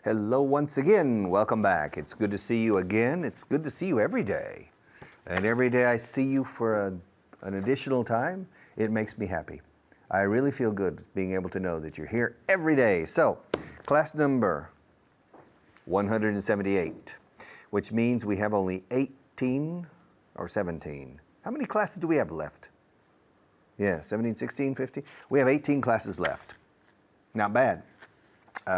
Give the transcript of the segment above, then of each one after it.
Hello once again. Welcome back. It's good to see you again. It's good to see you every day. And every day I see you for an additional time, it makes me happy. I really feel good being able to know that you're here every day. So, class number 178, which means we have only 18 or 17. How many classes do we have left? Yeah, 17, 16, 15. We have 18 classes left. Not bad.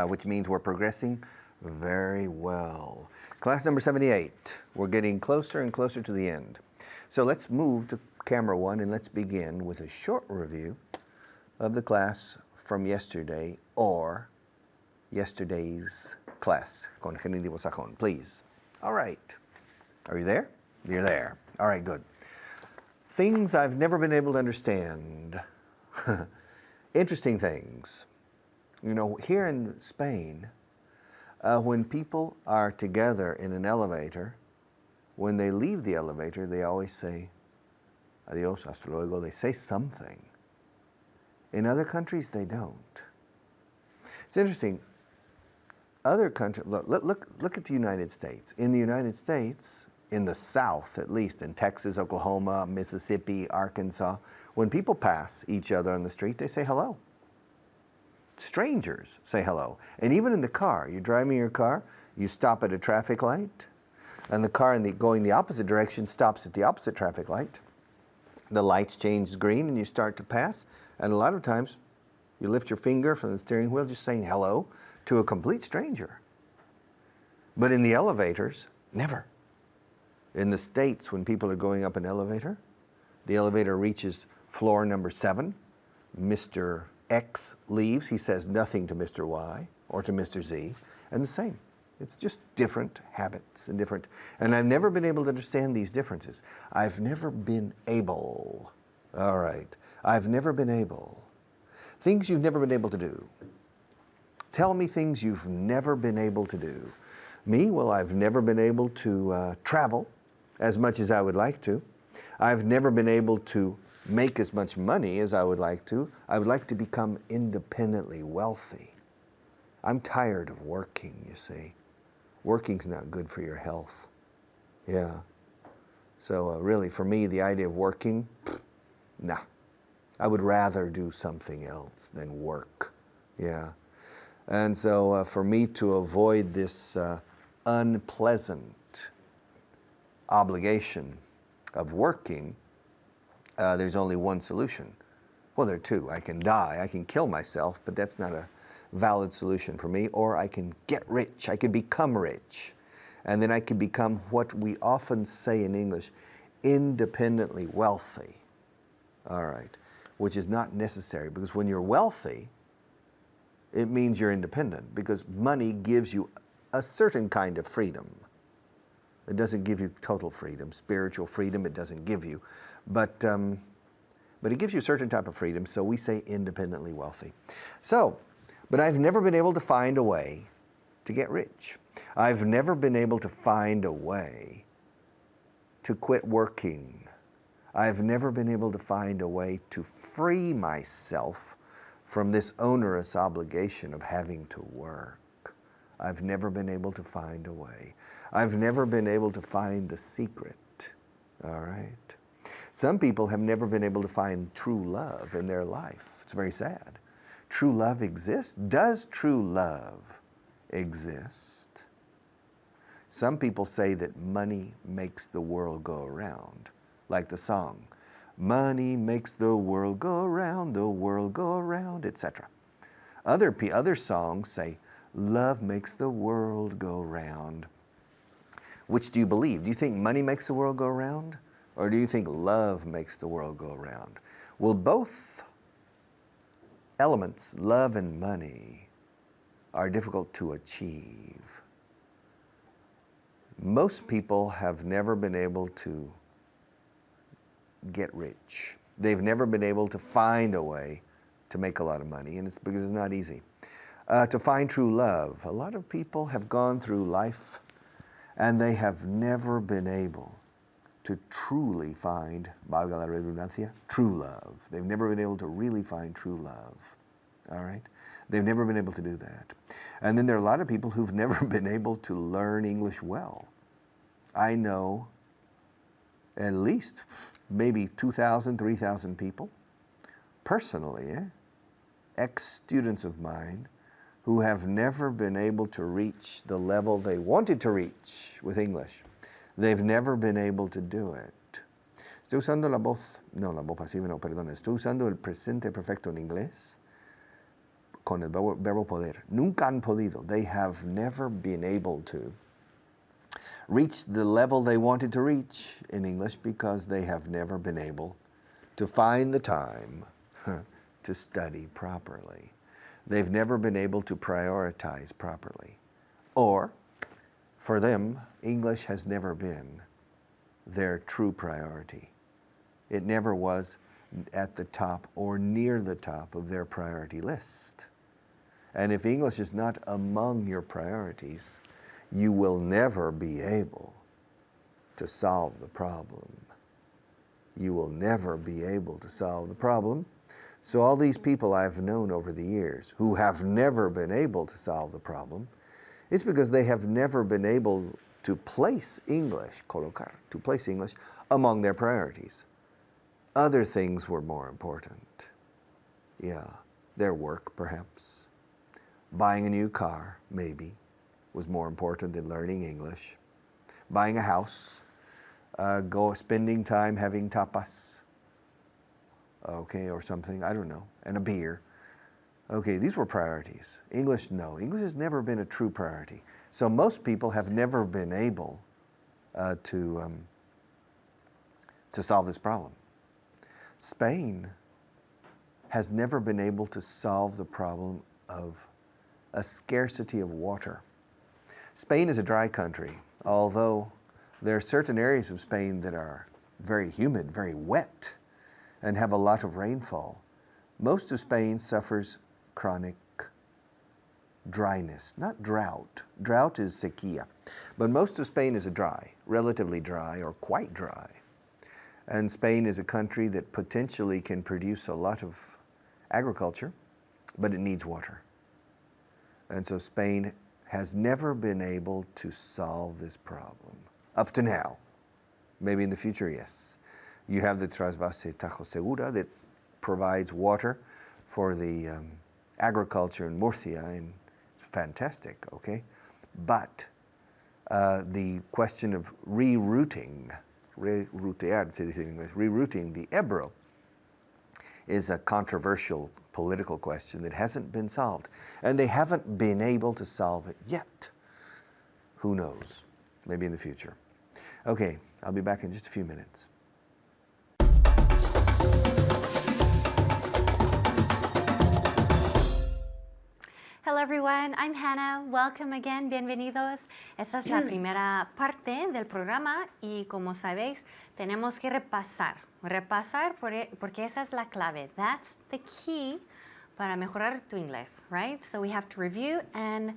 Which means we're progressing very well. Class number 78, we're getting closer and closer to the end. So let's move to camera one and let's begin with a short review of the class from yesterday or yesterday's class. Con genitivo sajón, please. All right. Are you there? You're there. All right, good. Things I've never been able to understand. Interesting things. You know, here in Spain, when people are together in an elevator, when they leave the elevator, they always say, adios, hasta luego. They say something. In other countries, they don't. It's interesting. Other countries, look at the United States. In the United States, in the South at least, in Texas, Oklahoma, Mississippi, Arkansas, when people pass each other on the street, they say hello. Strangers say hello. And even in the car, you're driving your car, you stop at a traffic light, and the car going the opposite direction stops at the opposite traffic light. The lights change green and you start to pass, and a lot of times you lift your finger from the steering wheel just saying hello to a complete stranger. But in the elevators, never. In the States, when people are going up an elevator, the elevator reaches floor number 7, Mr. X leaves, he says nothing to Mr. Y or to Mr. Z, and the same. It's just different habits and different, and I've never been able to understand these differences. I've never been able, all right, I've never been able. Things you've never been able to do. Tell me things you've never been able to do. Me, well, I've never been able to travel as much as I would like to. I've never been able to make as much money as I would like to. I would like to become independently wealthy. I'm tired of working, you see. Working's not good for your health. Yeah. So really, for me, the idea of working, nah. I would rather do something else than work. Yeah. And so for me to avoid this unpleasant obligation of working, there's only one solution. Well, there are two. I can die, I can kill myself, but that's not a valid solution for me. Or I can get rich, I can become rich. And then I can become what we often say in English, independently wealthy. All right, which is not necessary, because when you're wealthy, it means you're independent, because money gives you a certain kind of freedom. It doesn't give you total freedom, spiritual freedom it doesn't give you. But it gives you a certain type of freedom, so we say independently wealthy. So, but I've never been able to find a way to get rich. I've never been able to find a way to quit working. I've never been able to find a way to free myself from this onerous obligation of having to work. I've never been able to find a way. I've never been able to find the secret, all right? Some people have never been able to find true love in their life. It's very sad. True love exists? Does true love exist? Some people say that money makes the world go around, like the song, money makes the world go around, etc. Other songs say, love makes the world go round. Which do you believe? Do you think money makes the world go round? Or do you think love makes the world go round? Well, both elements, love and money, are difficult to achieve. Most people have never been able to get rich. They've never been able to find a way to make a lot of money, and it's because it's not easy. To find true love, a lot of people have gone through life and they have never been able to truly find, valga la redundancia, true love. They've never been able to really find true love, all right? They've never been able to do that. And then there are a lot of people who've never been able to learn English well. I know at least maybe 2,000, 3,000 people personally, ex-students of mine who have never been able to reach the level they wanted to reach with English. They've never been able to do it. Estoy usando la voz pasiva no, perdón. Estoy usando el presente perfecto en inglés con el verbo poder. Nunca han podido. They have never been able to reach the level they wanted to reach in English because they have never been able to find the time to study properly. They've never been able to prioritize properly. Or, for them, English has never been their true priority. It never was at the top or near the top of their priority list. And if English is not among your priorities, you will never be able to solve the problem. You will never be able to solve the problem. So all these people I've known over the years who have never been able to solve the problem, it's because they have never been able to place English, colocar, to place English among their priorities. Other things were more important. Yeah, their work perhaps. Buying a new car, maybe, was more important than learning English. Buying a house, spending time having tapas, okay, or something, I don't know, and a beer. Okay, these were priorities. English, no. English has never been a true priority. So most people have never been able to solve this problem. Spain has never been able to solve the problem of a scarcity of water. Spain is a dry country, although there are certain areas of Spain that are very humid, very wet, and have a lot of rainfall. Most of Spain suffers chronic dryness, not drought. Drought is sequía, but most of Spain is relatively dry or quite dry. And Spain is a country that potentially can produce a lot of agriculture, but it needs water. And so Spain has never been able to solve this problem up to now. Maybe in the future, yes. You have the Trasvase Tajo Segura that provides water for the agriculture in Murcia, and it's fantastic, okay? But the question of rerouting the Ebro is a controversial political question that hasn't been solved. And they haven't been able to solve it yet. Who knows? Maybe in the future. Okay, I'll be back in just a few minutes. Hello everyone, I'm Hannah. Welcome again, bienvenidos. Esta es la primera parte del programa y como sabéis, tenemos que repasar porque esa es la clave. That's the key para mejorar tu inglés, right? So we have to review and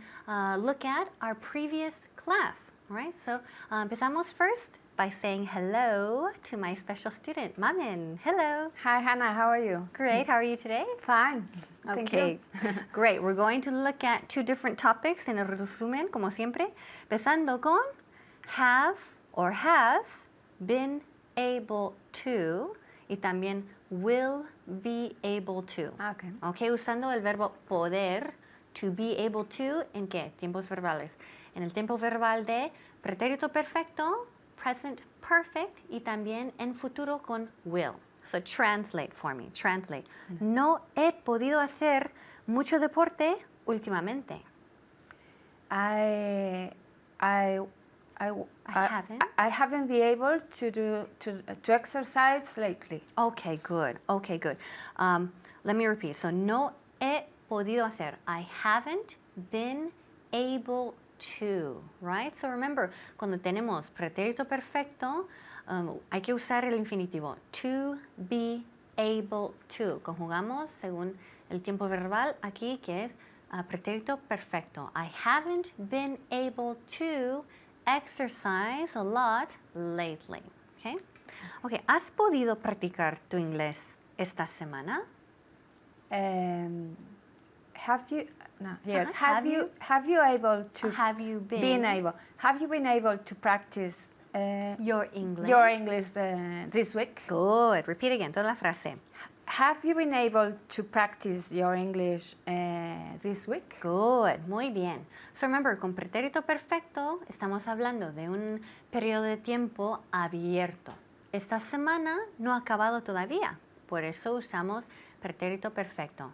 look at our previous class, right? So empezamos first by saying hello to my special student, Mamen. Hello. Hi, Hannah. How are you? Great. How are you today? Fine. Thank Okay, you. great. We're going to look at two different topics en el resumen, como siempre, empezando con have or has been able to y también will be able to. Okay. Okay, usando el verbo poder, to be able to, ¿en qué? Tiempos verbales. En el tiempo verbal de pretérito perfecto, present perfect y también en futuro con will. So translate for me, translate. No he podido hacer mucho deporte últimamente. I haven't. I haven't been able to exercise lately. Okay, good. Okay, good. Let me repeat. So no he podido hacer. I haven't been able to, right? So remember, cuando tenemos pretérito perfecto, hay que usar el infinitivo. To be able to. Conjugamos según el tiempo verbal aquí, que es pretérito perfecto. I haven't been able to exercise a lot lately. Okay? Okay, ¿has podido practicar tu inglés esta semana? Have you? No. Yes. Uh-huh. Have you able to Have you been Have you been able to practice your English? your English this week? Good. Repeat again. Toda la frase. Have you been able to practice your English this week? Good, muy bien. So remember, con pretérito perfecto estamos hablando de un periodo de tiempo abierto. Esta semana no ha acabado todavía, por eso usamos pretérito perfecto.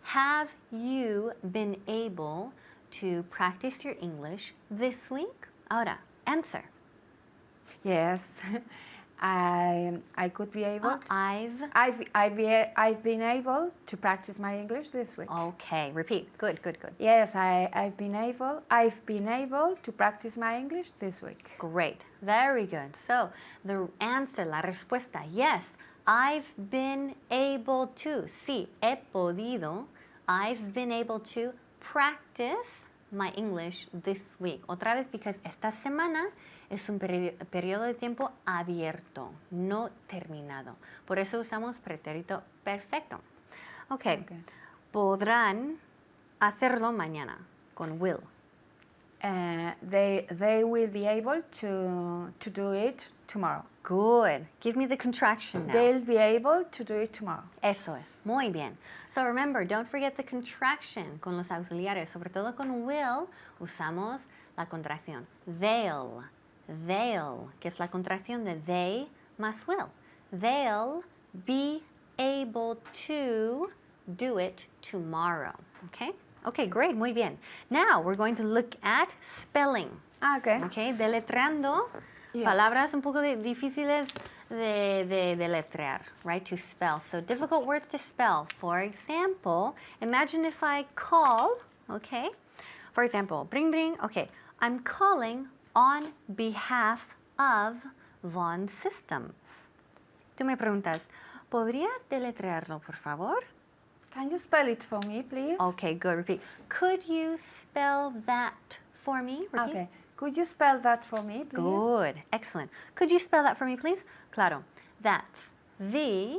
Have you been able to practice your English this week? Ahora, answer. Yes. I could be able. I've been able to practice my English this week. Okay, repeat. Good, good, good. Yes, I've been able to practice my English this week. Great, very good. So the answer, la respuesta, yes, I've been able to. Sí, he podido. I've been able to practice my English this week. Otra vez, because esta semana es un periodo de tiempo abierto, no terminado. Por eso usamos pretérito perfecto. Okay. Podrán hacerlo mañana con will. They will be able to do it tomorrow. Good. Give me the contraction now. They'll be able to do it tomorrow. Eso es. Muy bien. So remember, don't forget the contraction con los auxiliares. Sobre todo con will, usamos la contracción. They'll, que es la contracción de they más will. They'll be able to do it tomorrow. Okay? Okay, great. Muy bien. Now, we're going to look at spelling. Okay. Okay, deletreando. Yeah. Palabras un poco difíciles de deletrear, right? To spell. So difficult words to spell. For example, imagine if I call, okay? For example, bring, bring. Okay, I'm calling on behalf of Von Systems. Tú me preguntas, ¿podrías deletrearlo, por favor? Can you spell it for me, please? Okay, good. Repeat. Could you spell that for me? Repeat. Okay. Could you spell that for me, please? Good. Excellent. Could you spell that for me, please? Claro. That's V-A-U-G-H-A-N.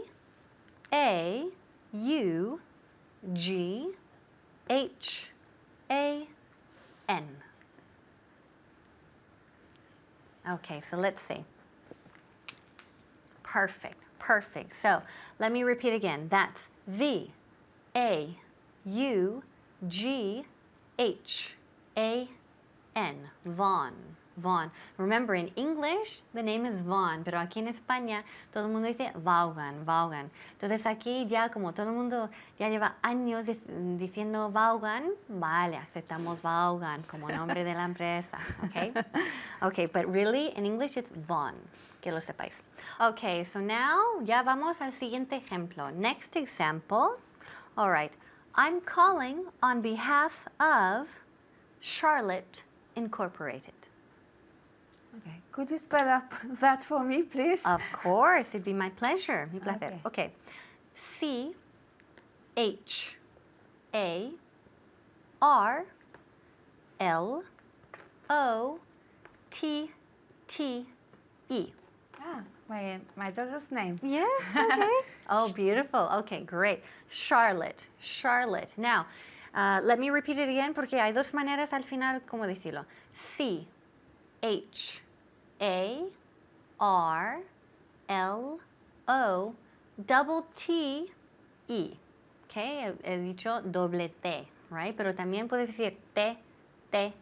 Okay, so let's see. Perfect. Perfect. So let me repeat again. That's V-A-U-G-H-A-N. Von. Von. Remember, in English, the name is Von, pero aquí en España todo el mundo dice Vaughan, Vaughan. Entonces aquí ya como todo el mundo ya lleva años diciendo Vaughan, vale, aceptamos Vaughan como nombre de la empresa, okay? Okay, but really, in English, it's Von, que lo sepáis. Okay, so now ya vamos al siguiente ejemplo. Next example. All right. I'm calling on behalf of Charlotte Incorporated. Okay. Could you spell that for me, please? Of course, it'd be my pleasure. Mi placer. Okay. C-H-A-R-L-O-T-T-E. Ah, my daughter's name. Yes, okay. Oh, beautiful. Okay, great. Charlotte. Charlotte. Now, let me repeat it again porque hay dos maneras al final cómo decirlo. C-H-A-R-L-O-T-T-E. Okay, he dicho doble T, right? Pero también puedes decir T-T-E.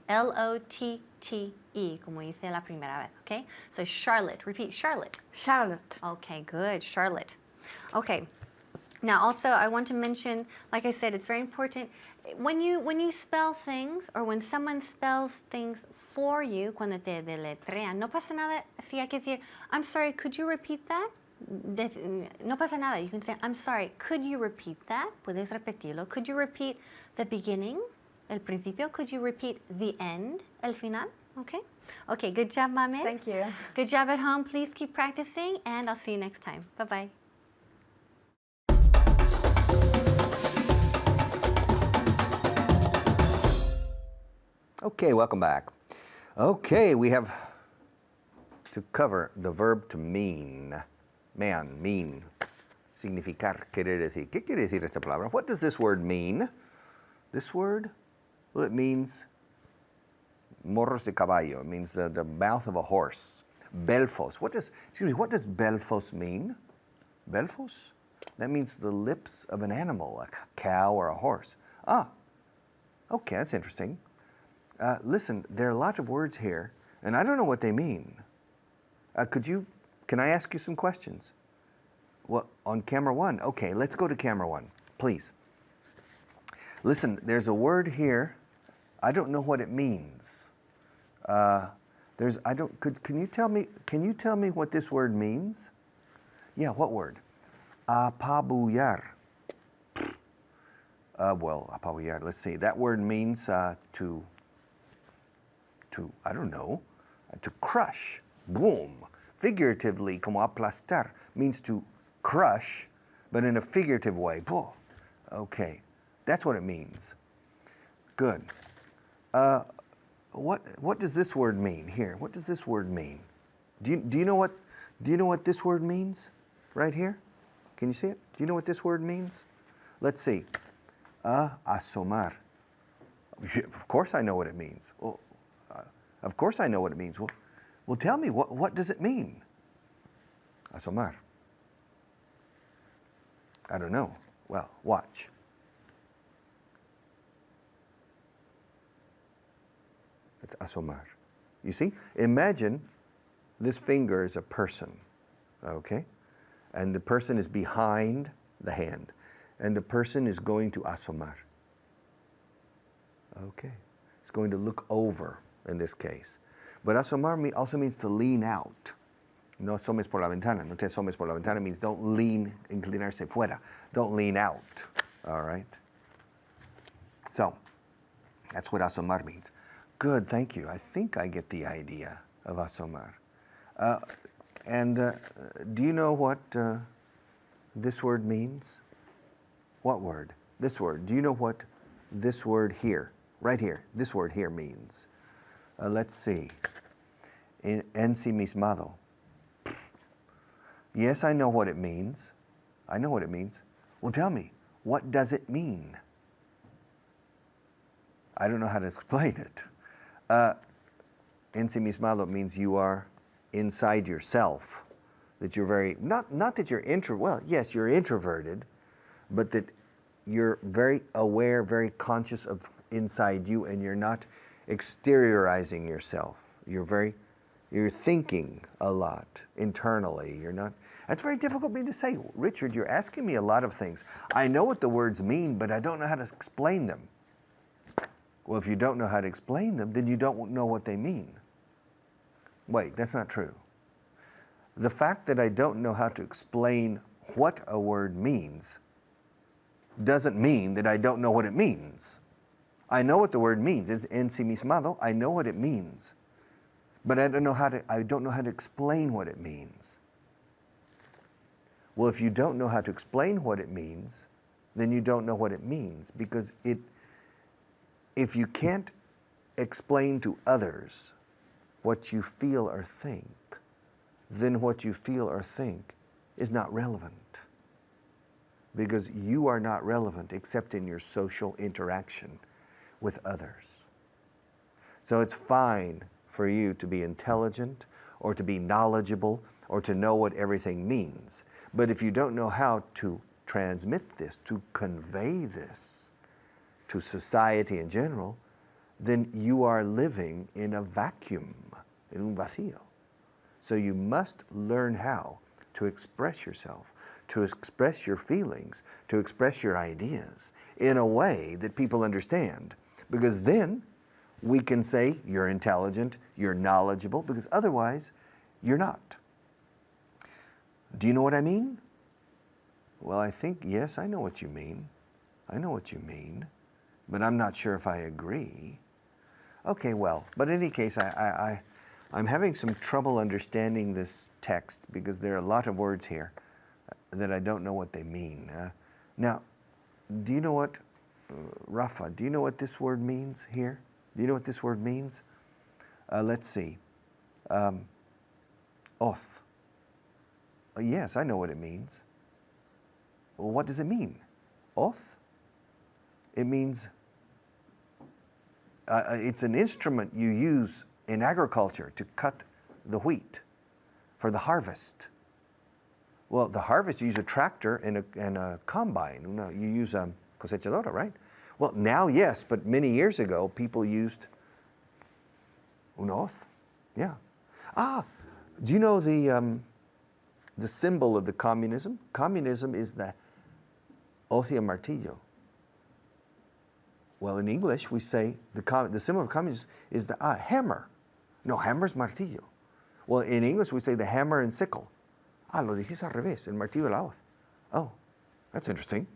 L-O-T-T-E, como hice la primera vez, okay? So Charlotte, repeat, Charlotte. Charlotte. Okay, good, Charlotte. Okay. Now, also, I want to mention, like I said, it's very important. When you spell things, or when someone spells things for you, cuando te deletrean, no pasa nada si hay que decir, I'm sorry, could you repeat that? No pasa nada. You can say, I'm sorry, could you repeat that? Puedes repetirlo. Could you repeat the beginning, el principio? Could you repeat the end, el final? Okay? Okay, good job, Mame. Thank you. Good job at home. Please keep practicing, and I'll see you next time. Bye-bye. Okay, welcome back. Okay, we have to cover the verb to mean. Mean. Significar, querer decir. ¿Qué quiere decir esta palabra? What does this word mean? This word, well, it means morros de caballo. It means the mouth of a horse. Belfos. What does belfos mean? Belfos? That means the lips of an animal, a cow or a horse. Ah, okay, that's interesting. Listen, there are a lot of words here, and I don't know what they mean. Can I ask you some questions? Well, on camera one. Okay, let's go to camera one, please. Listen, there's a word here. I don't know what it means. Can you tell me what this word means? Yeah, what word? Apabullar. Apabullar, let's see. That word means to, I don't know, to crush. Boom. Figuratively, como aplastar, means to crush, but in a figurative way. Boom. Okay, that's what it means. Good. What does this word mean here? What does this word mean? Do you know what this word means? Right here? Can you see it? Do you know what this word means? Let's see. Asomar. Of course I know what it means. Well, of course I know what it means. Well, tell me, what does it mean? Asomar. I don't know. Well, watch. It's asomar. You see? Imagine this finger is a person, okay? And the person is behind the hand. And the person is going to asomar. Okay. It's going to look over in this case. But asomar also means to lean out. No asomes por la ventana. No te asomes por la ventana means don't lean, inclinarse fuera. Don't lean out. All right? So, that's what asomar means. Good, thank you. I think I get the idea of asomar. Do you know what this word means? What word? This word. Do you know what this word here, right here, this word here means? Let's see. Ensimismado. Yes, I know what it means. I know what it means. Well, tell me, what does it mean? I don't know how to explain it. Ensimismado means you are inside yourself. That you're very, not that you're well, yes, you're introverted, but that you're very aware, very conscious of inside you, and you're not exteriorizing yourself. You're thinking a lot internally. You're not, that's very difficult for me to say. Richard, you're asking me a lot of things. I know what the words mean, but I don't know how to explain them. Well, if you don't know how to explain them, then you don't know what they mean. Wait, that's not true. The fact that I don't know how to explain what a word means doesn't mean that I don't know what it means. I know what the word means. It's ensimismado. I know what it means. But I don't know how to explain what it means. Well, if you don't know how to explain what it means, then you don't know what it means, because if you can't explain to others what you feel or think, then what you feel or think is not relevant. Because you are not relevant except in your social interaction with others. So it's fine for you to be intelligent or to be knowledgeable or to know what everything means. But if you don't know how to transmit this, to convey this to society in general, then you are living in a vacuum, in un vacío. So you must learn how to express yourself, to express your feelings, to express your ideas in a way that people understand. Because then we can say you're intelligent, you're knowledgeable, because otherwise you're not. Do you know what I mean? Well, I think, yes, I know what you mean. I know what you mean, but I'm not sure if I agree. Okay, well, but in any case, I'm having some trouble understanding this text because there are a lot of words here that I don't know what they mean. Now, do you know what, Rafa, do you know what this word means here? Do you know what this word means? Let's see. Oth. Yes, I know what it means. Well, what does it mean? Oth? It means It's an instrument you use in agriculture to cut the wheat for the harvest. Well, the harvest, you use a tractor and a combine. You use a cosechadora, right? Well, now, yes, but many years ago, people used una hoz. Yeah. Do you know the symbol of the communism? Communism is the hoz y martillo. Well, in English, we say the symbol of communism is the hammer. No, hammer's martillo. Well, in English, we say the hammer and sickle. Lo dices al revés, el martillo y la hoz. Oh, that's interesting.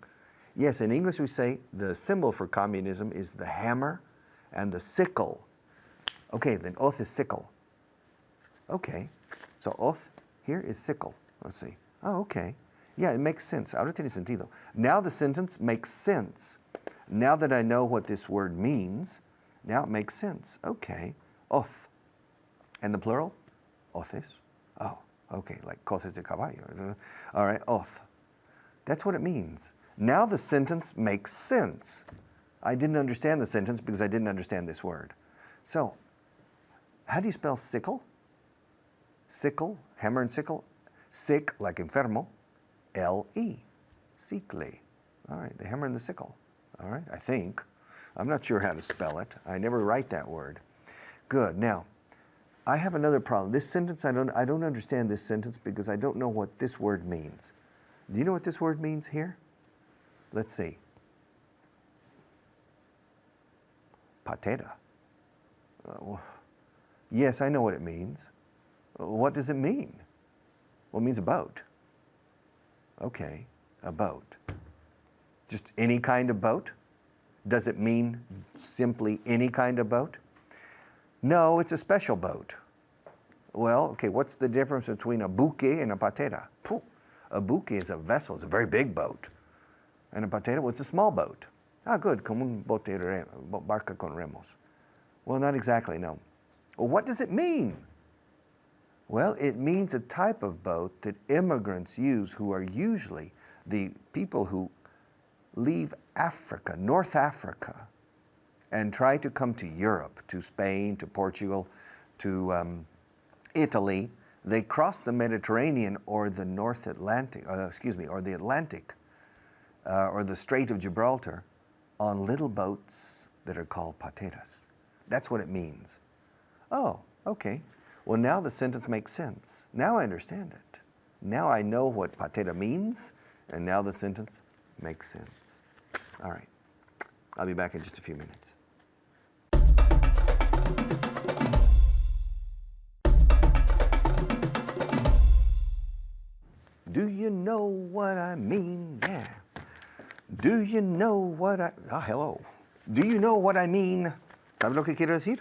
Yes, in English, we say the symbol for communism is the hammer and the sickle. Okay, then hoz is sickle. Okay, so hoz here is sickle. Let's see. Oh, okay. Yeah, it makes sense. Ahora tiene sentido. Now the sentence makes sense. Now that I know what this word means, now it makes sense. Okay, hoz. And the plural? Hoces. Oh, okay, like coces de caballo. All right, hoz. That's what it means. Now the sentence makes sense. I didn't understand the sentence because I didn't understand this word. So, how do you spell sickle? Sickle, hammer and sickle. Sick, like enfermo. L-E. Sicle. All right, the hammer and the sickle. All right, I think. I'm not sure how to spell it. I never write that word. Good. Now, I have another problem. This sentence, I don't understand this sentence because I don't know what this word means. Do you know what this word means here? Let's see. Patera. Yes, I know what it means. What does it mean? Well, it means a boat. Okay, a boat. Just any kind of boat? Does it mean simply any kind of boat? No, it's a special boat. Well, okay, what's the difference between a buque and a patera? A buque is a vessel, it's a very big boat. And a patera, well, it's a small boat. Good, como un barca con remos. Well, not exactly, no. Well, what does it mean? Well, it means a type of boat that immigrants use who are usually the people who leave Africa, North Africa, and try to come to Europe, to Spain, to Portugal, to Italy. They cross the Mediterranean or the North Atlantic, or the Atlantic, or the Strait of Gibraltar on little boats that are called pateras. That's what it means. Oh, okay. Well, now the sentence makes sense. Now I understand it. Now I know what patera means, and now the sentence makes sense. All right. I'll be back in just a few minutes. Do you know what I mean? Yeah. Do you know what I... hello. Do you know what I mean? ¿Sabes lo que quiero decir?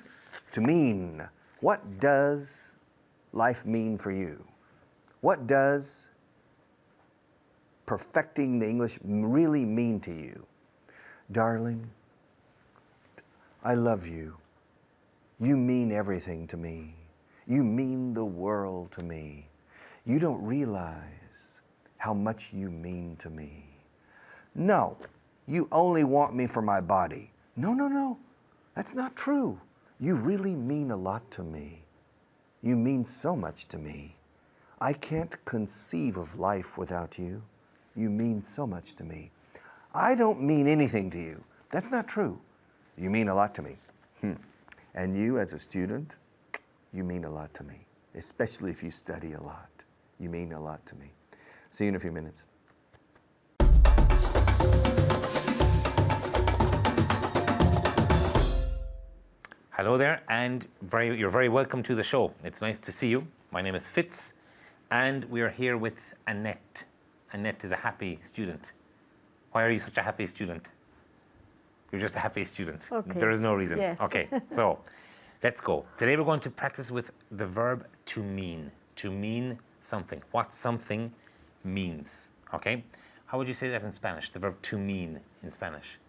To mean. What does life mean for you? What does perfecting the English really mean to you? Darling, I love you. You mean everything to me. You mean the world to me. You don't realize how much you mean to me. No, you only want me for my body. No. That's not true. You really mean a lot to me. You mean so much to me. I can't conceive of life without you. You mean so much to me. I don't mean anything to you. That's not true. You mean a lot to me. And you, as a student, you mean a lot to me, especially if you study a lot. You mean a lot to me. See you in a few minutes. Hello there, and you're very welcome to the show. It's nice to see you. My name is Fitz, and we are here with Annette. Annette is a happy student. Why are you such a happy student? You're just a happy student. Okay. There is no reason. Yes. Okay, so let's go. Today we're going to practice with the verb to mean. To mean something. What something means. Okay? How would you say that in Spanish? The verb to mean in Spanish.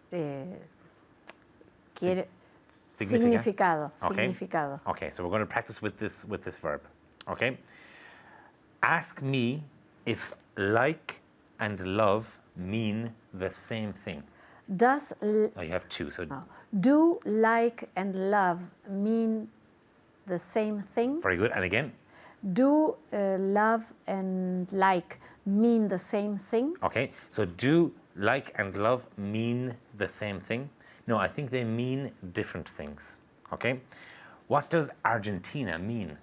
Significado. Okay. Significado. Okay, so we're going to practice with this verb. Okay? Ask me if like and love mean the same thing. Does Oh, you have two. So Do, like, and love mean the same thing? Very good. And again? Do, love, and like mean the same thing? Okay. So do, like, and love mean the same thing? No, I think they mean different things. Okay. What does Argentina mean?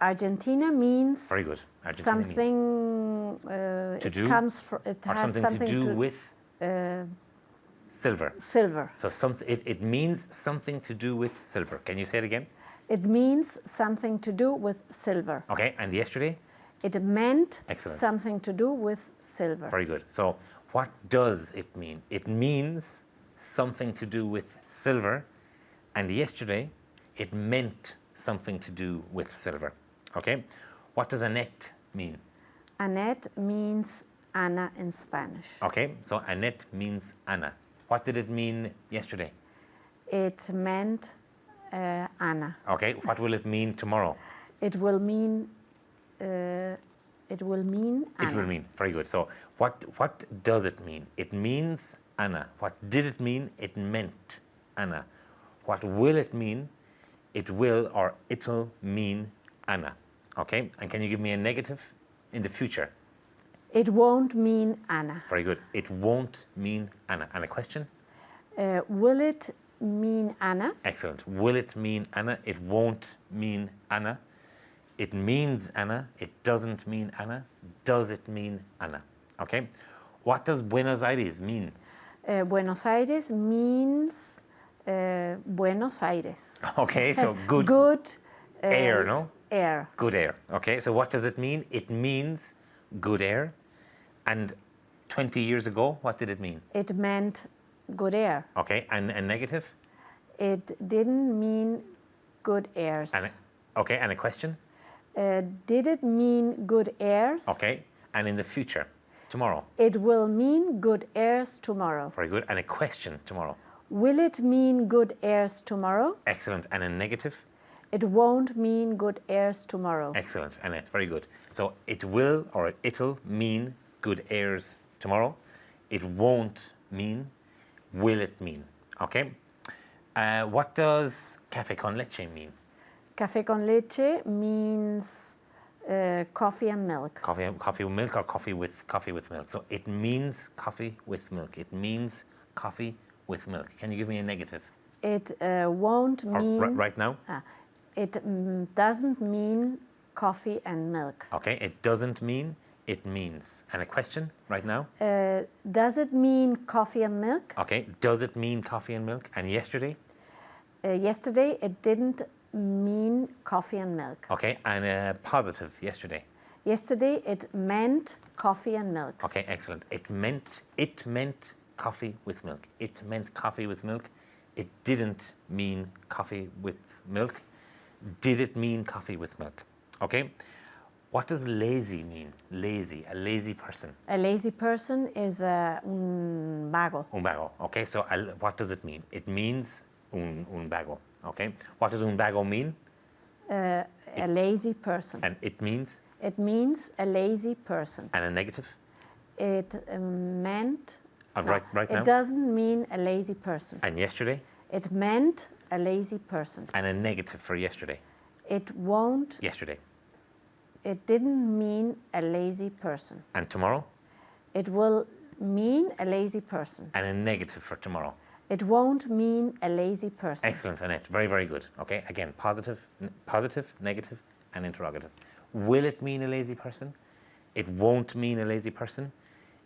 Argentina means Very good. Argentina something. To It do, comes from. It or has something to do with silver. silver. So it means something to do with silver. Can you say it again? It means something to do with silver. Okay. And yesterday? It meant Excellent. something to do with silver. Very good. So what does it mean? It means something to do with silver, and yesterday it meant something to do with silver. Okay? What does Annette mean? Annette means Anna in Spanish. Okay, so Annette means Anna. What did it mean yesterday? It meant Anna. Okay, what will it mean tomorrow? It will mean. It will mean Anna. It will mean. Very good. So what does it mean? It means Anna. What did it mean? It meant Anna. What will it mean? It will or it'll mean Anna. Okay? And can you give me a negative in the future? It won't mean Anna. Very good. It won't mean Anna. And a question? Will it mean Anna? Excellent. Will it mean Anna? It won't mean Anna. It means Anna. It doesn't mean Anna. Does it mean Anna? Okay? What does Buenos Aires mean? Buenos Aires means Buenos Aires. Okay, so good, Good air, no? air. Good air. Okay, so what does it mean? It means good air. And 20 years ago, what did it mean? It meant good air. Okay, and a negative? It didn't mean good airs. Okay, and a question? Did it mean good airs? Okay, and in the future, tomorrow? It will mean good airs tomorrow. Very good. And a question tomorrow? Will it mean good airs tomorrow? Excellent. And a negative? It won't mean good airs tomorrow. Excellent, and it's very good. So it will or it'll mean good airs tomorrow. It won't mean, will it mean? Okay. What does café con leche mean? Café con leche means coffee and milk. Coffee with milk or coffee with milk. So it means coffee with milk. It means coffee with milk. Can you give me a negative? It won't Or mean. right now? It doesn't mean coffee and milk. Okay. It doesn't mean. It means. And a question right now? Does it mean coffee and milk? Okay. Does it mean coffee and milk? And yesterday? Yesterday it didn't mean coffee and milk. Okay. And a positive yesterday? Yesterday it meant coffee and milk. Okay, excellent. It meant coffee with milk. It meant coffee with milk. It didn't mean coffee with milk. Did it mean coffee with milk? Okay. What does lazy mean? Lazy, a lazy person. A lazy person is un vago. Un vago. Okay, so what does it mean? It means un vago. Okay. What does un vago mean? A lazy person. And it means? It means a lazy person. And a negative? It meant. Right now? It doesn't mean a lazy person. And yesterday? It meant a lazy person. And a negative for yesterday? It won't. Yesterday. It didn't mean a lazy person. And tomorrow? It will mean a lazy person. And a negative for tomorrow? It won't mean a lazy person. Excellent, Annette. Very, very good. Okay, again, positive, negative, and interrogative. Will it mean a lazy person? It won't mean a lazy person.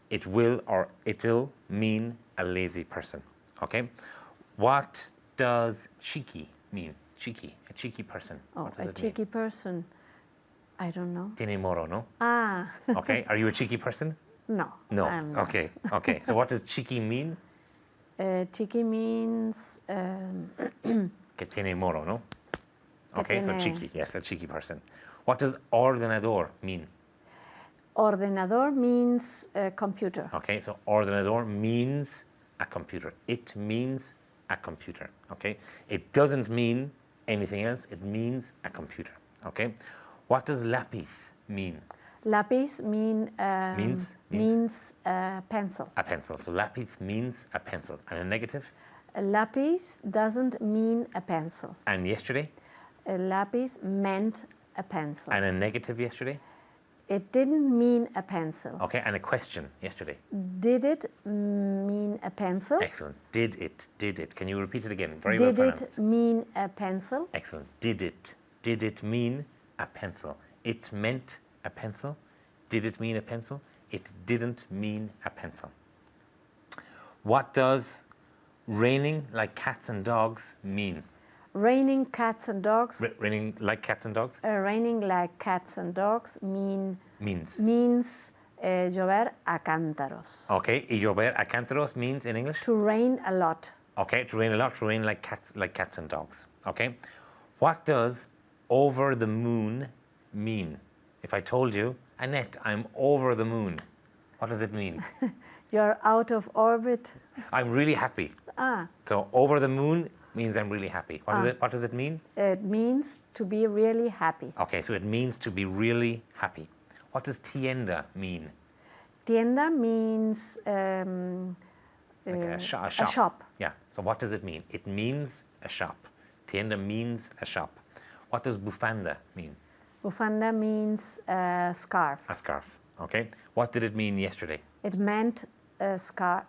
It will or it'll mean a lazy person. Okay? What does cheeky mean? Cheeky, a cheeky person. Oh, What does a it cheeky person. I don't know. Tiene moro, no? Ah. Okay, are you a cheeky person? No. No. I'm not. Okay, okay. So what does cheeky mean? Cheeky means. Que tiene moro, no? Okay, so tiene- cheeky. Yes, a cheeky person. What does ordenador mean? Ordenador means computer. Okay, so ordenador means a computer. It means a computer. Okay, it doesn't mean anything else. It means a computer. Okay, what does lápiz mean? Lapis Means? means pencil. A pencil. So lápiz means a pencil. And a negative? A lápiz doesn't mean a pencil. And yesterday? A lápiz meant a pencil. And a negative yesterday? It didn't mean a pencil. Okay, and a question yesterday? Did it mean a pencil? Excellent. Did it. Can you repeat it again? Very well Did pronounced. it mean a pencil? Excellent. Did it mean a pencil? It meant a pencil. Did it mean a pencil? It didn't mean a pencil. What does raining like cats and dogs mean? Raining cats and dogs. Raining like cats and dogs? Raining like cats and dogs Means. means llover a cántaros. Okay, y llover a cántaros means in English? To rain a lot. Okay, to rain a lot, to rain like cats and dogs. Okay, what does over the moon mean? If I told you, Annette, I'm over the moon, what does it mean? You're out of orbit. I'm really happy. Ah, So over the moon means I'm really happy. What does it mean? it means to be really happy. Okay, so it means to be really happy. What does tienda mean? Tienda means Like a shop. a shop. Yeah. So what does it mean? It means a shop. Tienda means a shop. What does bufanda mean? Bufanda means a scarf. A scarf. Okay. What did it mean yesterday? It meant a scarf.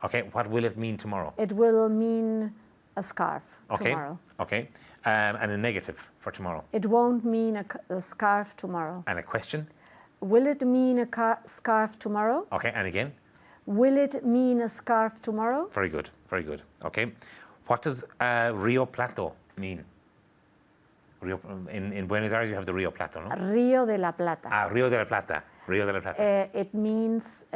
Okay. What will it mean tomorrow? It will mean a scarf Okay. tomorrow. Okay. And a negative for tomorrow. It won't mean a scarf tomorrow. And a question. Will it mean a scarf tomorrow? Okay. And again. Will it mean a scarf tomorrow? Very good. Very good. Okay. What does Rio Plato mean? In Buenos Aires, you have the Rio Plato, no? Río de la Plata. Rio de la Plata. Rio de la Plata. It means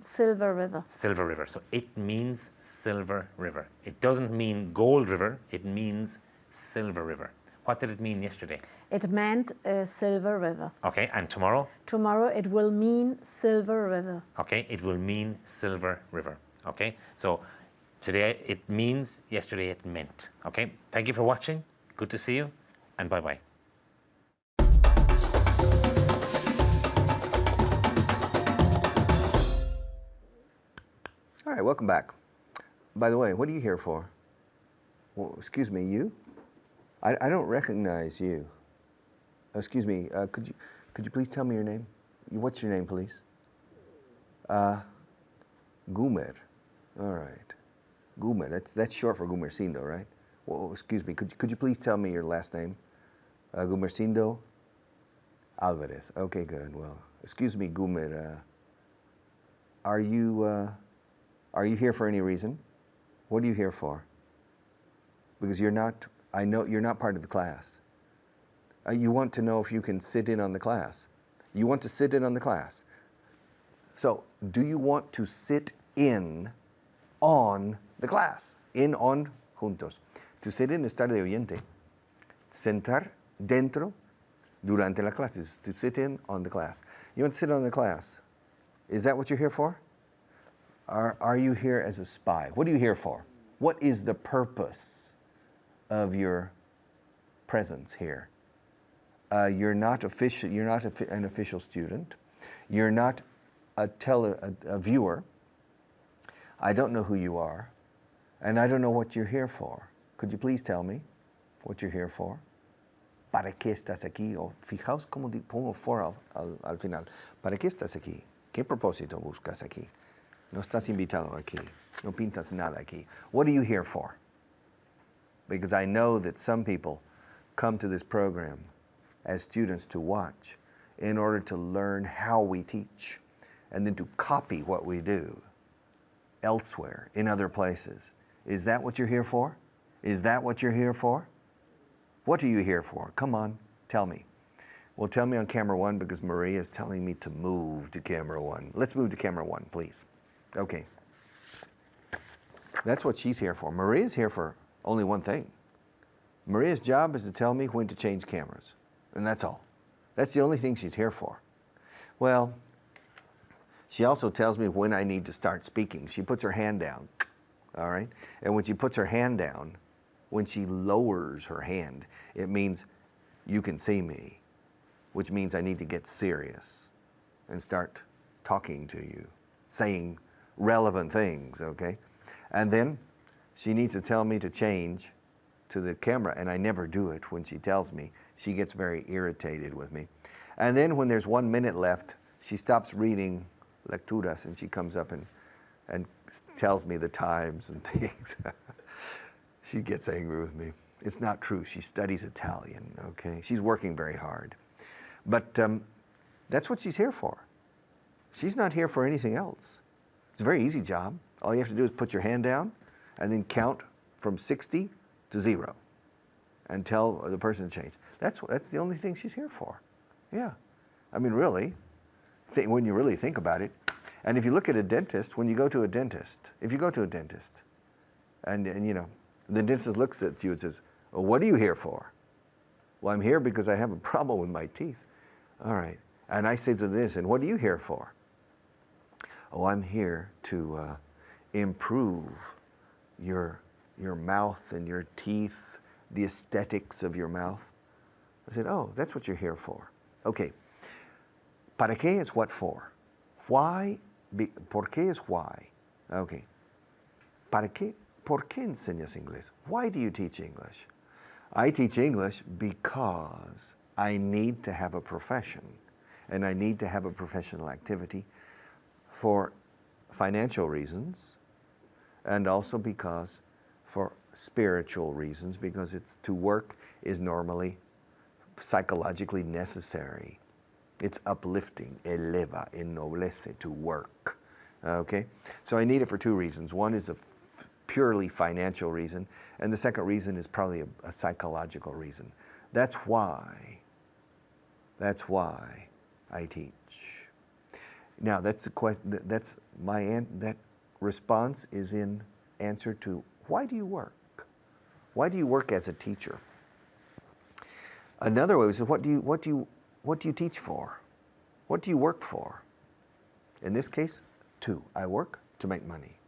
silver river. Silver River. So it means Silver River. It doesn't mean Gold River. It means Silver River. What did it mean yesterday? It meant silver river. Okay. And tomorrow? Tomorrow it will mean silver river. Okay. It will mean Silver River. Okay. So today it means, yesterday it meant. Okay. Thank you for watching. Good to see you. And bye-bye. All right, welcome back. By the way, what are you here for? Well, excuse me, you? I don't recognize you. Excuse me, could you please tell me your name? What's your name, please? Gumer. All right. Gumer, that's short for Gumercindo, right? Well, excuse me, could you please tell me your last name? Gumercindo Alvarez. Okay, good. Well, excuse me, Gumer. Are you here for any reason? What are you here for? Because I know you're not part of the class. You want to know if you can sit in on the class. You want to sit in on the class. So, do you want to sit in on the class? On, juntos. To sit in, estar de oyente. Sentar dentro durante la clase. To sit in on the class. You want to sit on the class. Is that what you're here for? Are you here as a spy? What are you here for? What is the purpose of your presence here? You're not official. You're not an official student. You're not a viewer. I don't know who you are, and I don't know what you're here for. Could you please tell me what you're here for? ¿Para qué estás aquí? O fijaos cómo pongo for al final. ¿Para qué estás aquí? ¿Qué propósito buscas aquí? No estás invitado aquí. No pintas nada aquí. What are you here for? Because I know that some people come to this program as students to watch in order to learn how we teach and then to copy what we do elsewhere in other places. Is that what you're here for? Is that what you're here for? What are you here for? Come on, tell me. Well, tell me on camera one because Maria is telling me to move to camera one. Let's move to camera one, please. Okay. That's what she's here for. Maria's here for only one thing. Maria's job is to tell me when to change cameras. And that's all. That's the only thing she's here for. Well, she also tells me when I need to start speaking. She puts her hand down, all right? And when she puts her hand down, when she lowers her hand, it means you can see me, which means I need to get serious and start talking to you, saying relevant things, okay? And then She needs to tell me to change to the camera, and I never do it when she tells me. She gets very irritated with me. And then when there's 1 minute left, she stops reading lecturas and she comes up and tells me the times and things. She gets angry with me. It's not true. She studies Italian, okay? She's working very hard. But that's what she's here for. She's not here for anything else. It's a very easy job. All you have to do is put your hand down and then count from 60 to 0 and tell the person to change. That's the only thing she's here for. Yeah. I mean, really, when you really think about it. And if you look at a dentist, when you go to a dentist, if you go to a dentist and you know, the dentist looks at you and says, well, what are you here for? Well, I'm here because I have a problem with my teeth. All right. And I say to this, and what are you here for? Oh, I'm here to improve your mouth and your teeth, the aesthetics of your mouth. I said, oh, that's what you're here for. Okay. ¿Para qué is what for? Why? ¿Por qué is why? Okay. ¿Para qué? ¿Por qué enseñas inglés? Why do you teach English? I teach English because I need to have a profession, and I need to have a professional activity for financial reasons, and also because for spiritual reasons, because it's to work is normally psychologically necessary. It's uplifting, eleva, ennoblece, to work. Okay? So I need it for two reasons. One is a purely financial reason, and the second reason is probably a psychological reason. That's why I teach. Now, that's the question. That's that response is in answer to why do you work? Why do you work as a teacher? Another way is what do you teach for? What do you work for? In this case, two. I work to make money.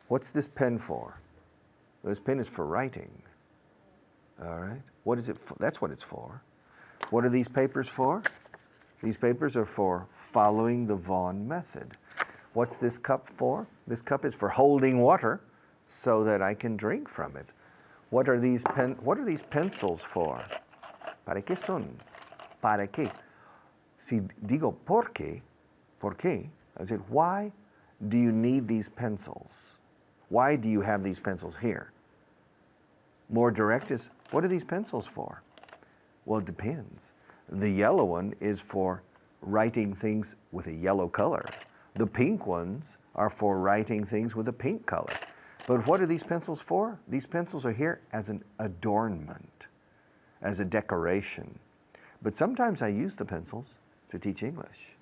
What's this pen for? This pen is for writing. All right. What is it for? That's what it's for. What are these papers for? These papers are for following the Vaughan method. What's this cup for? This cup is for holding water so that I can drink from it. What are these pencils for? ¿Para qué son? ¿Para qué? Si digo por qué, I said, why do you need these pencils? Why do you have these pencils here? More direct is, what are these pencils for? Well, it depends. The yellow one is for writing things with a yellow color. The pink ones are for writing things with a pink color. But what are these pencils for? These pencils are here as an adornment, as a decoration. But sometimes I use the pencils to teach English.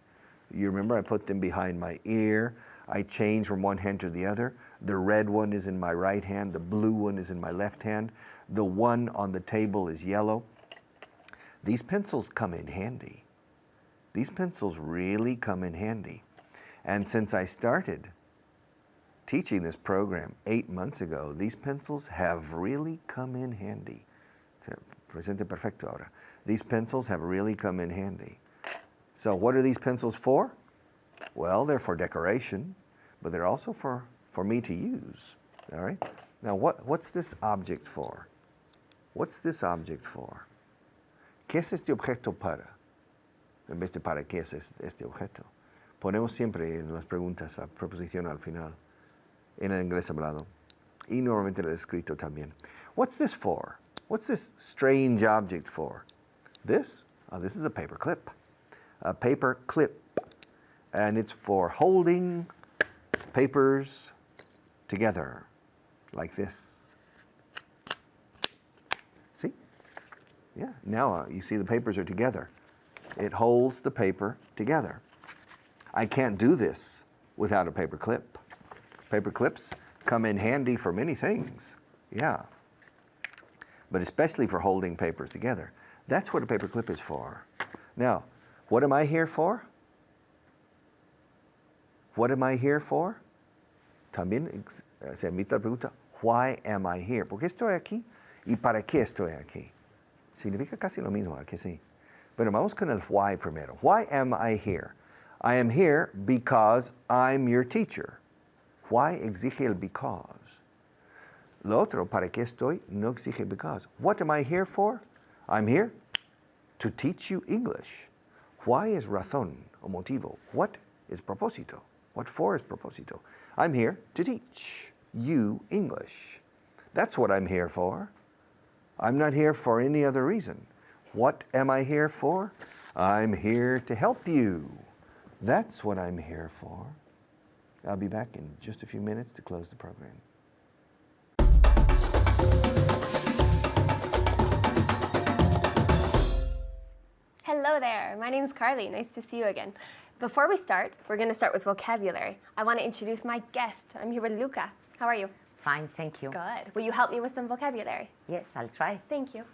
You remember I put them behind my ear. I change from one hand to the other. The red one is in my right hand. The blue one is in my left hand. The one on the table is yellow. These pencils come in handy. These pencils really come in handy. And since I started teaching this program 8 months ago, these pencils have really come in handy. Presente perfecto ahora. These pencils have really come in handy. So what are these pencils for? Well, they're for decoration, but they're also for me to use. All right? Now, what's this object for? What's this object for? ¿Qué es este objeto para? En vez de para qué es este objeto. Ponemos siempre en las preguntas a preposición al final, en el inglés hablado, y normalmente en el escrito también. What's this for? What's this strange object for? This? Oh, this is a paper clip. A paper clip. And it's for holding papers together, like this. See? Yeah, now you see the papers are together. It holds the paper together. I can't do this without a paper clip. Paper clips come in handy for many things, yeah. But especially for holding papers together. That's what a paper clip is for. Now, what am I here for? What am I here for? También se admite la pregunta, why am I here? ¿Por qué estoy aquí? ¿Y para qué estoy aquí? Significa casi lo mismo, ¿a que sí? Pero vamos con el why primero. Why am I here? I am here because I'm your teacher. Why exige el because? Lo otro, ¿para qué estoy? No exige because. What am I here for? I'm here to teach you English. Why is razón o motivo? What is propósito? What for is propósito? I'm here to teach you English. That's what I'm here for. I'm not here for any other reason. What am I here for? I'm here to help you. That's what I'm here for. I'll be back in just a few minutes to close the program. Hello there, my name's Carly. Nice to see you again. Before we start, we're going to start with vocabulary. I want to introduce my guest. I'm here with Luca. How are you? Fine, thank you. Good. Will you help me with some vocabulary? Yes, I'll try. Thank you.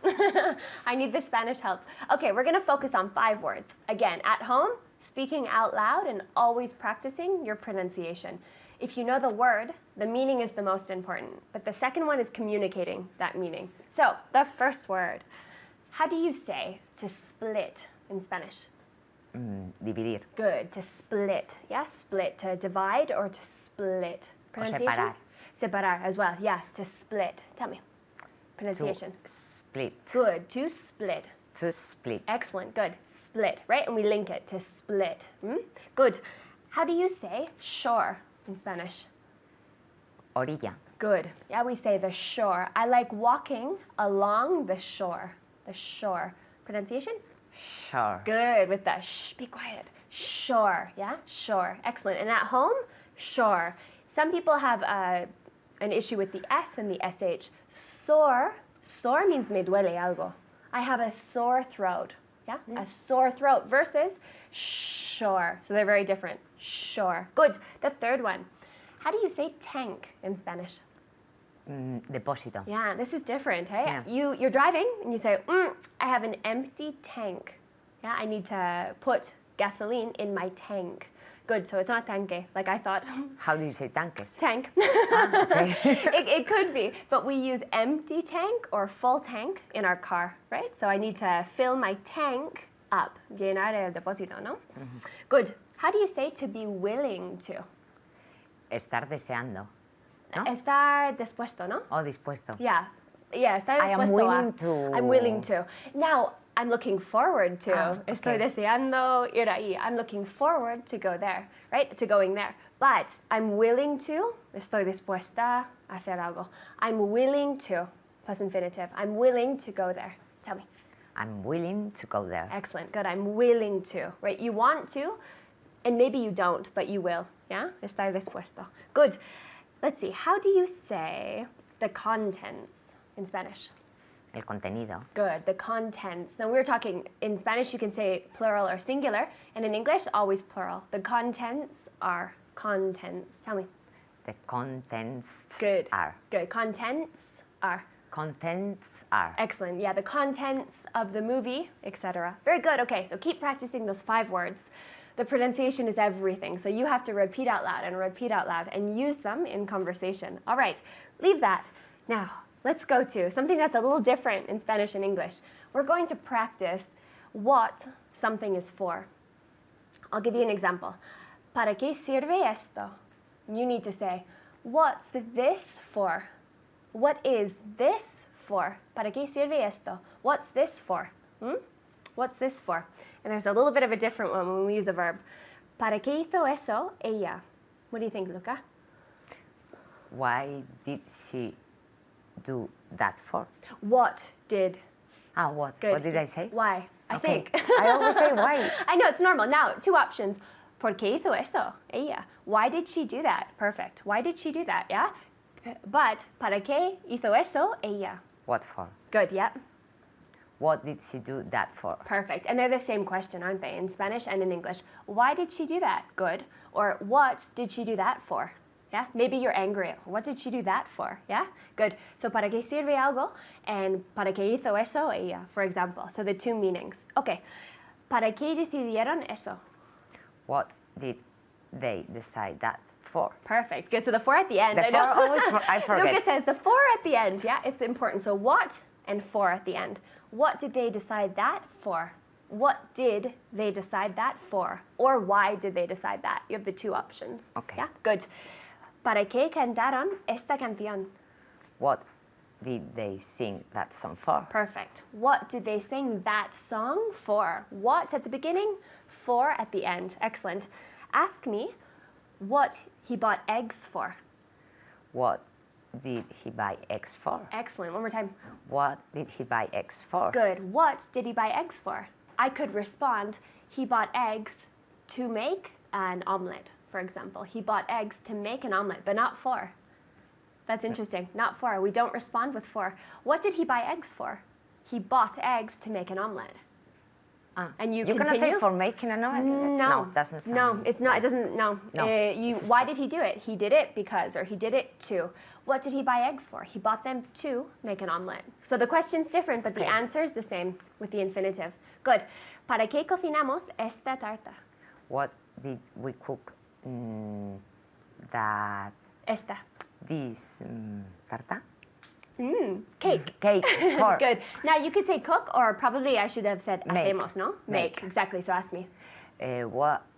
I need the Spanish help. Okay, we're going to focus on 5 words. Again, at home, speaking out loud and always practicing your pronunciation. If you know the word, the meaning is the most important. But the second one is communicating that meaning. So, the first word. How do you say to split in Spanish? Dividir. Good. To split. Yeah, split. To divide or to split. Pronunciation? separar. Separar as well. Yeah, to split. Tell me. Pronunciation. To split. Good. To split. To split. Excellent. Good. Split, right? And we link it to split. Good. How do you say shore in Spanish? Orilla. Good. Yeah, we say the shore. I like walking along the shore. The shore. Pronunciation? Shore. Good with the shh, be quiet. Shore, yeah? Shore. Excellent. And at home, shore. Some people have an issue with the S and the SH. Sore. Sore means me duele algo. I have a sore throat. Yeah? A sore throat versus shore. So they're very different. Shore. Good. The third one. How do you say tank in Spanish? Depósito. Yeah, this is different, hey? Yeah. You're driving and you say, I have an empty tank. Yeah, I need to put gasoline in my tank. Good, so it's not tanque, like I thought. How do you say tanques? Tank. Okay. it could be, but we use empty tank or full tank in our car, right? So I need to fill my tank up. Llenar el depósito, no? Good. How do you say to be willing to? Estar deseando. ¿No? Estar dispuesto, no? O dispuesto. Yeah. Yeah, estar I am dispuesto willing a. to- I'm willing to. Now, I'm looking forward to. Okay. Estoy deseando ir ahí. I'm looking forward to go there, right? To going there. But I'm willing to. Estoy dispuesta a hacer algo. I'm willing to. Plus infinitive. I'm willing to go there. Tell me. I'm willing to go there. Excellent. Good. I'm willing to. Right? You want to, and maybe you don't, but you will. Yeah? Estar dispuesto. Good. Let's see. How do you say the contents in Spanish? El contenido. Good. The contents. Now we're talking in Spanish. You can say plural or singular, and in English, always plural. The contents are contents. Tell me. The contents Good. are. Good. Contents are. Contents are. Excellent. Yeah, the contents of the movie, etc. Very good. Okay, so keep practicing those 5 words. The pronunciation is everything, so you have to repeat out loud and use them in conversation. All right, leave that. Now, let's go to something that's a little different in Spanish and English. We're going to practice what something is for. I'll give you an example. ¿Para qué sirve esto? You need to say, what's this for? What is this for? ¿Para qué sirve esto? What's this for? What's this for? And there's a little bit of a different one when we use a verb. ¿Para qué hizo eso ella? What do you think, Luca? Why did she do that for? What did? What? Good. What did I say? Why? I Okay. think. I always say why. I know, it's normal. Now, 2 options. ¿Por qué hizo eso ella? Why did she do that? Perfect. Why did she do that? Yeah? But, ¿para qué hizo eso ella? What for? Good, yeah. What did she do that for? Perfect. And they're the same question, aren't they? In Spanish and in English. Why did she do that? Good. Or what did she do that for? Yeah? Maybe you're angry. What did she do that for? Yeah? Good. So, ¿para qué sirve algo? And ¿para qué hizo eso ella? For example. So, the 2 meanings. Okay. ¿Para qué decidieron eso? What did they decide that for? Perfect. Good. So, the 4 at the end. The I know. I forget. Lucas says the 4 at the end. Yeah? It's important. So, what and 4 at the end. What did they decide that for? What did they decide that for? Or why did they decide that? You have the 2 options. Okay. Yeah, good. ¿Para qué cantaron esta canción? What did they sing that song for? Perfect. What did they sing that song for? What at the beginning, for at the end. Excellent. Ask me what he bought eggs for. What did he buy eggs for? Excellent. One more time. What did he buy eggs for? Good. What did he buy eggs for? I could respond, he bought eggs to make an omelet, for example. He bought eggs to make an omelet, but not for. That's interesting. Not for. We don't respond with for. What did he buy eggs for? He bought eggs to make an omelet. And you cannot continue? say for making an omelet. No, doesn't sound. no, it's not. It doesn't. No. No. Why did he do it? He did it because, or he did it to. What did he buy eggs for? He bought them to make an omelet. So the question's different, but the Okay. answer is the same with the infinitive. Good. ¿Para qué cocinamos esta tarta? What did we cook that Esta. this tarta? Cake. Cake for? Good. Now you could say cook, or probably I should have said Make. hacemos, no? Make. Exactly. So ask me.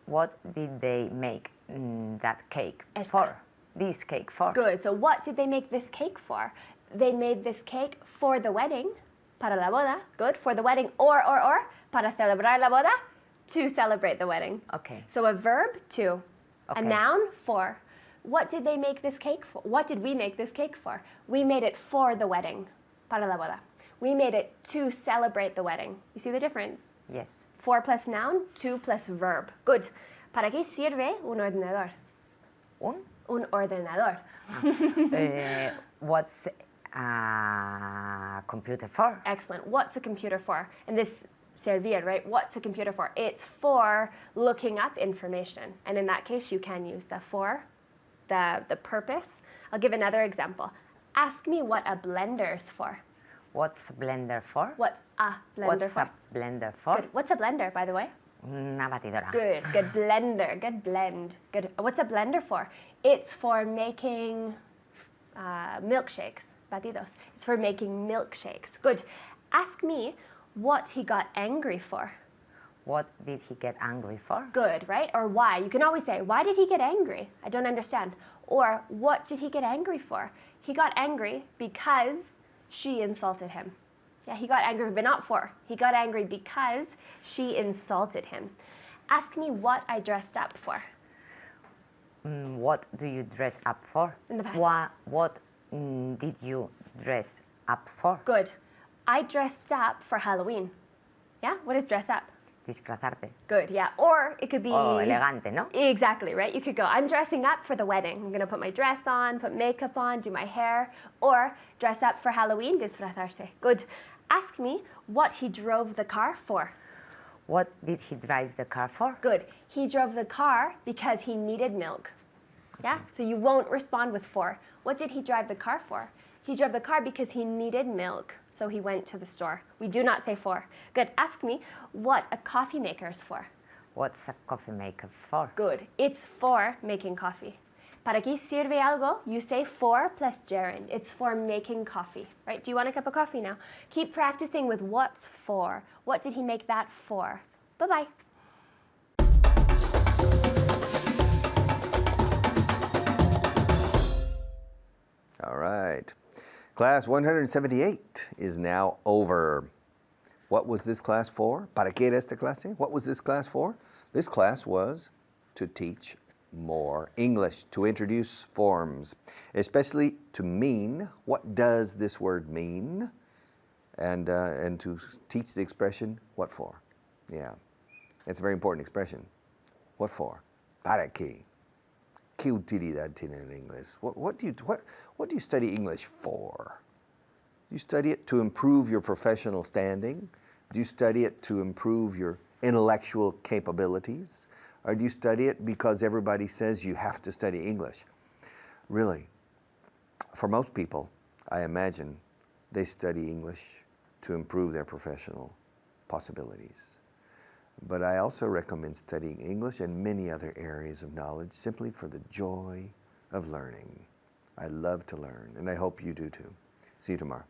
What did they make that cake Esta. for? This cake for? Good. So what did they make this cake for? They made this cake for the wedding, para la boda. Good. For the wedding, or, para celebrar la boda, to celebrate the wedding. Okay. So a verb, to. A Okay. noun, for. What did they make this cake for? What did we make this cake for? We made it for the wedding, para la boda. We made it to celebrate the wedding. You see the difference? Yes. For plus noun, to plus verb. Good. ¿Para qué sirve un ordenador? Un ordenador. What's a computer for? Excellent. What's a computer for? And this servir, right? What's a computer for? It's for looking up information. And in that case, you can use the for, the purpose. I'll give another example. Ask me what a blender is for. What's a blender for? What's a blender What's for? a blender for? Good. What's a blender, by the way? Una batidora. Good. Good. Blender. Good blend. Good. What's a blender for? It's for making milkshakes. Batidos. It's for making milkshakes. Good. Ask me what he got angry for. What did he get angry for? Good, right? Or why. You can always say, why did he get angry? I don't understand. Or what did he get angry for? He got angry because she insulted him. Yeah, he got angry, but not for. He got angry because she insulted him. Ask me what I dressed up for. What do you dress up for? In the past. What did you dress up for? Good. I dressed up for Halloween. Yeah, what is dress up? Disfrazarte. Good, yeah. Or it could be... Oh, elegante, ¿no? Exactly, right? You could go, I'm dressing up for the wedding. I'm going to put my dress on, put makeup on, do my hair. Or dress up for Halloween, disfrazarse. Good. Ask me what he drove the car for. What did he drive the car for? Good. He drove the car because he needed milk. Yeah? So you won't respond with for. What did he drive the car for? He drove the car because he needed milk. So he went to the store. We do not say for. Good. Ask me what a coffee maker is for. What's a coffee maker for? Good. It's for making coffee. ¿Para qué sirve algo? You say for plus gerund. It's for making coffee, right? Do you want a cup of coffee now? Keep practicing with what's for. What did he make that for? Bye-bye. All right. Class 178 is now over. What was this class for? ¿Para qué era esta clase? What was this class for? This class was to teach more English, to introduce forms, especially to mean. What does this word mean? And to teach the expression, what for? Yeah, it's a very important expression. What for? ¿Para qué? ¿Qué utilidad tiene en inglés? What do you study English for? Do you study it to improve your professional standing? Do you study it to improve your intellectual capabilities? Or do you study it because everybody says you have to study English? Really, for most people, I imagine they study English to improve their professional possibilities. But I also recommend studying English and many other areas of knowledge simply for the joy of learning. I love to learn, and I hope you do too. See you tomorrow.